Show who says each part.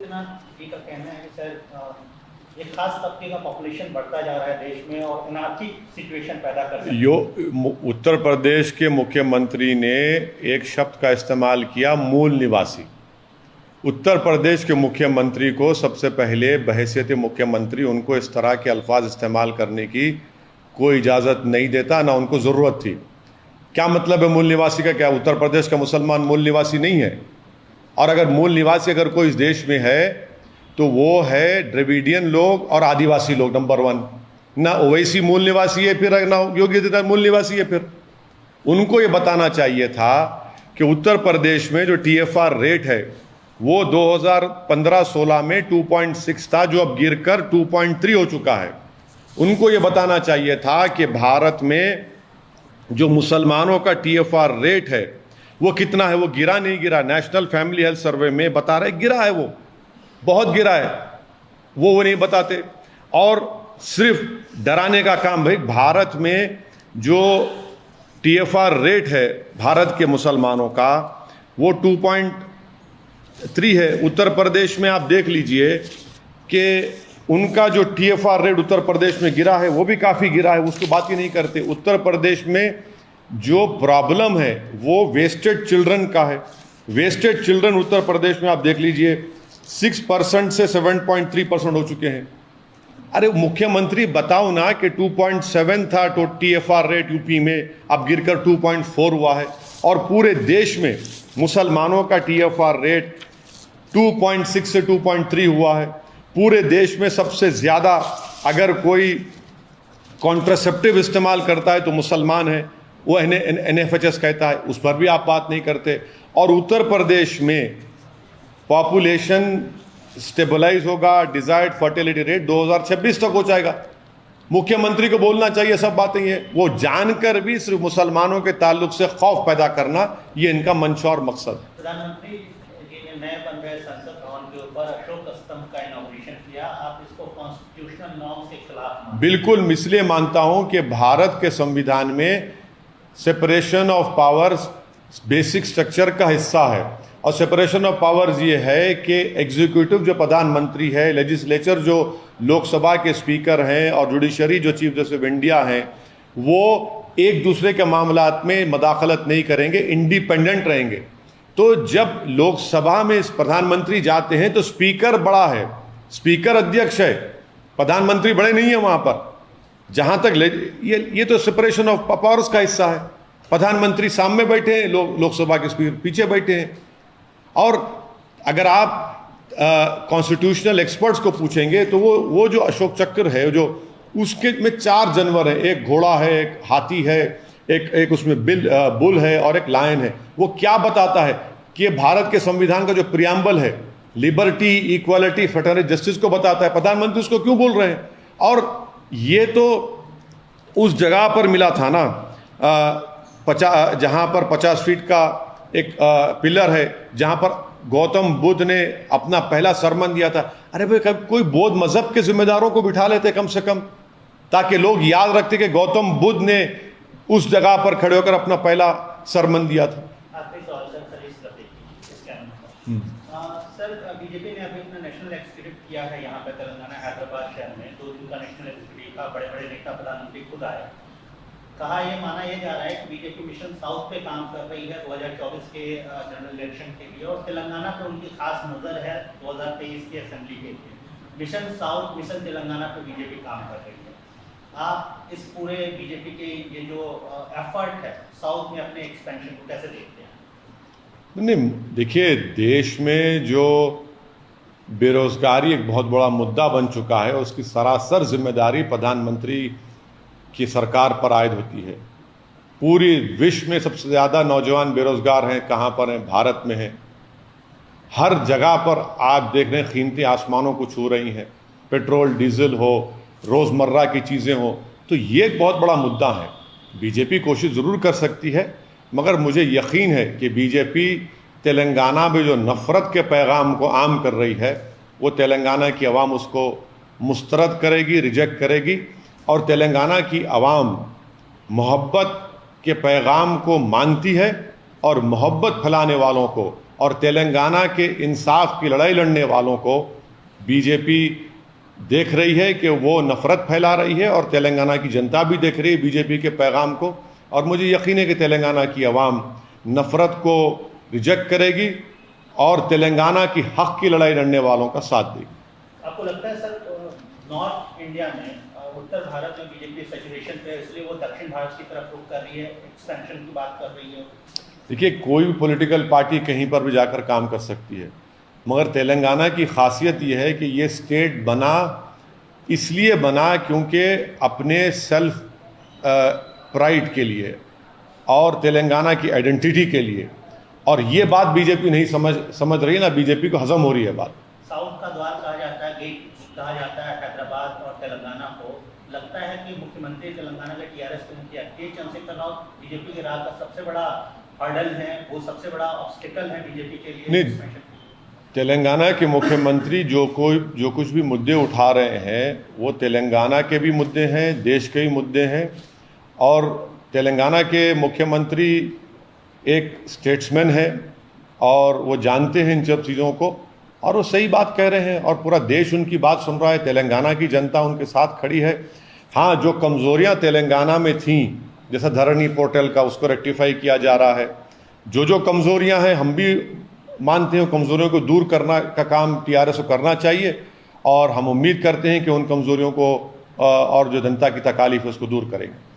Speaker 1: जी का कहना है कि सर एक खास तबके का पॉपुलेशन बढ़ता जा रहा है देश में और अनार्थिक सिचुएशन पैदा कर रहा है।
Speaker 2: उत्तर प्रदेश के मुख्यमंत्री ने एक शब्द का इस्तेमाल किया, मूल निवासी। उत्तर प्रदेश के मुख्यमंत्री को सबसे पहले बहैसियत मुख्यमंत्री उनको इस तरह के अल्फाज इस्तेमाल करने की कोई इजाज़त नहीं देता, ना उनको ज़रूरत थी। क्या मतलब है मूल निवासी का? क्या उत्तर प्रदेश का मुसलमान मूल निवासी नहीं है? और अगर मूल निवासी अगर कोई इस देश में है तो वो है द्रविडियन लोग और आदिवासी लोग, नंबर 1। ना ओवैसी मूल निवासी है, फिर ना योगी आदित्यनाथ मूल निवासी है। फिर उनको ये बताना चाहिए था कि उत्तर प्रदेश में जो TFR रेट है वो 2015-16 में 2.6 था, जो अब गिरकर 2.3 हो चुका है। उनको ये बताना चाहिए था कि भारत में जो मुसलमानों का TFR रेट है वो कितना है। वो गिरा नहीं गिरा, नेशनल फैमिली हेल्थ सर्वे में बता रहे गिरा है, वो बहुत गिरा है, वो नहीं बताते। और सिर्फ डराने का काम। भाई, भारत में जो TFR रेट है भारत के मुसलमानों का वो 2.3 है। उत्तर प्रदेश में आप देख लीजिए कि उनका जो TFR रेट उत्तर प्रदेश में गिरा है वो भी काफ़ी गिरा है, उसको बात ही नहीं करते। उत्तर प्रदेश में जो प्रॉब्लम है वो वेस्टेड चिल्ड्रन का है। वेस्टेड चिल्ड्रन उत्तर प्रदेश में आप देख लीजिए 6% से 7.3% हो चुके हैं। अरे मुख्यमंत्री बताओ ना कि 2.7 था तो TFR रेट यूपी में, अब गिरकर 2.4 हुआ है। और पूरे देश में मुसलमानों का TFR रेट 2.6 से 2.3 हुआ है। पूरे देश में सबसे ज़्यादा अगर कोई कॉन्ट्रासेप्टिव इस्तेमाल करता है तो मुसलमान है, वो NFHS कहता है, उस पर भी आप बात नहीं करते। और उत्तर प्रदेश में पॉपुलेशन स्टेबलाइज होगा, डिजायर्ड फर्टिलिटी रेट 2026 तक हो जाएगा। मुख्यमंत्री को बोलना चाहिए सब बातें। ये वो जानकर भी सिर्फ मुसलमानों के ताल्लुक से खौफ पैदा करना, ये इनका मंशा और मकसद।
Speaker 1: प्रधानमंत्री जी ने नए बन रहे संसद भवन के ऊपर अशोक स्तंभ का इनॉग्रेशन किया, आप इसको कॉन्स्टिट्यूशनल नॉर्म के खिलाफ?
Speaker 2: बिल्कुल, इसलिए मानता हूं कि भारत के संविधान में separation of powers basic structure का हिस्सा है। और सेपरेशन ऑफ पावर्स ये है कि एग्जीक्यूटिव जो प्रधानमंत्री है, लेजिस्लेचर जो लोकसभा के स्पीकर हैं और जुडिशरी जो चीफ जस्टिस ऑफ इंडिया हैं, वो एक दूसरे के मामलात में मदाखलत नहीं करेंगे, इंडिपेंडेंट रहेंगे। तो जब लोकसभा में प्रधानमंत्री जाते हैं तो स्पीकर बड़ा है, स्पीकर अध्यक्ष है, प्रधानमंत्री बड़े नहीं है वहाँ पर। जहाँ तक ये तो सेपरेशन ऑफ पावर्स का हिस्सा है। प्रधानमंत्री सामने बैठे हैं, लोकसभा के स्पीकर पीछे बैठे हैं। और अगर आप कॉन्स्टिट्यूशनल एक्सपर्ट्स को पूछेंगे तो वो जो अशोक चक्र है, जो उसके में 4 जानवर हैं, एक घोड़ा है, एक हाथी है, एक उसमें बुल है और एक लायन है। वो क्या बताता है कि भारत के संविधान का जो प्रियम्बल है, लिबर्टी, इक्वालिटी, फ्रेटर्निटी, जस्टिस को बताता है। प्रधानमंत्री उसको क्यों बोल रहे हैं? और ये तो उस जगह पर मिला था ना, जहाँ पर 50 फीट का एक पिलर है, जहाँ पर गौतम बुद्ध ने अपना पहला सरमन दिया था। अरे भाई, कभी कोई बौद्ध मजहब के जिम्मेदारों को बिठा लेते कम से कम, ताकि लोग याद रखते कि गौतम बुद्ध ने उस जगह पर खड़े होकर अपना पहला सरमन दिया था।
Speaker 1: सर, बीजेपी ने अभी अपना नेशनल एग्जीक्यूटिव किया है यहाँ पे तेलंगाना हैदराबाद शहर में। 2 दिन का नेशनल एग्जीक्यूटिव का, बड़े बड़े नेता, प्रधानमंत्री खुद आए। कहा ये माना यह जा रहा है कि बीजेपी मिशन साउथ पे काम कर रही है 2024 के जनरल इलेक्शन के लिए, और तेलंगाना पे उनकी खास नजर है 2023 की असेंबली के लिए। मिशन साउथ, मिशन तेलंगाना पे बीजेपी काम कर रही है। आप इस पूरे बीजेपी के ये जो एफर्ट है साउथ में अपने एक्सपेंशन को कैसे देखते हैं?
Speaker 2: नहीं, देखिए, देश में जो बेरोजगारी एक बहुत बड़ा मुद्दा बन चुका है, उसकी सरासर जिम्मेदारी प्रधानमंत्री की सरकार पर आयद होती है। पूरी विश्व में सबसे ज़्यादा नौजवान बेरोजगार हैं, कहाँ पर हैं? भारत में हैं। हर जगह पर आप देख रहे हैं कीमतें आसमानों को छू रही हैं, पेट्रोल डीजल हो, रोज़मर्रा की चीज़ें हो। तो ये एक बहुत बड़ा मुद्दा है। बीजेपी कोशिश ज़रूर कर सकती है, मगर मुझे यकीन है कि बीजेपी तेलंगाना में जो नफ़रत के पैगाम को आम कर रही है, वो तेलंगाना की आवाम उसको मुस्तरद करेगी, रिजेक्ट करेगी। और तेलंगाना की आवाम मोहब्बत के पैगाम को मानती है और मोहब्बत फैलाने वालों को और तेलंगाना के इंसाफ की लड़ाई लड़ने वालों को बीजेपी देख रही है कि वो नफ़रत फैला रही है, और तेलंगाना की जनता भी देख रही है बीजेपी के पैगाम को। और मुझे यकीन है कि तेलंगाना की आवाम नफ़रत को रिजेक्ट करेगी और तेलंगाना की हक़ की लड़ाई लड़ने वालों का साथ देगी।
Speaker 1: आपको लगता है सर नॉर्थ इंडिया में उत्तर भारत में बीजेपी सैचुरेशन पे है, इसलिए वो दक्षिण भारत की तरफ रुख कर रही है, एक्सपेंशन की बात कर रही है?
Speaker 2: देखिए, कोई भी पॉलिटिकल पार्टी कहीं पर भी जाकर काम कर सकती है, मगर तेलंगाना की खासियत यह है कि ये स्टेट बना इसलिए बना क्योंकि अपने सेल्फ प्राइड के लिए और तेलंगाना की आइडेंटिटी के लिए, और ये बात बीजेपी नहीं समझ रही है, ना बीजेपी को हजम हो रही है बात।
Speaker 1: साउथ का द्वार कहा जाता है, गेट कहा जाता है हैदराबाद और तेलंगाना को। लगता है कि मुख्यमंत्री तेलंगाना के टीआरएस के मुखिया के चंद्रशेखर राव बीजेपी के राह का सबसे बड़ा हर्डल है, वो सबसे बड़ा ऑब्स्टिकल है बीजेपी के लिए?
Speaker 2: नहीं, तेलंगाना के मुख्यमंत्री जो कुछ भी मुद्दे उठा रहे हैं वो तेलंगाना के भी मुद्दे हैं, देश के भी मुद्दे हैं। और तेलंगाना के मुख्यमंत्री एक स्टेट्समैन है और वो जानते हैं इन सब चीज़ों को, और वो सही बात कह रहे हैं और पूरा देश उनकी बात सुन रहा है। तेलंगाना की जनता उनके साथ खड़ी है। हाँ, जो कमज़ोरियाँ तेलंगाना में थीं, जैसा धरनी पोर्टल का, उसको रेक्टिफाई किया जा रहा है। जो कमज़ोरियाँ हैं हम भी मानते हैं, कमज़ोरियों को दूर करना का काम टीआरएस को करना चाहिए, और हम उम्मीद करते हैं कि उन कमज़ोरियों को और जो जनता की तकालीफ है उसको दूर करेंगे।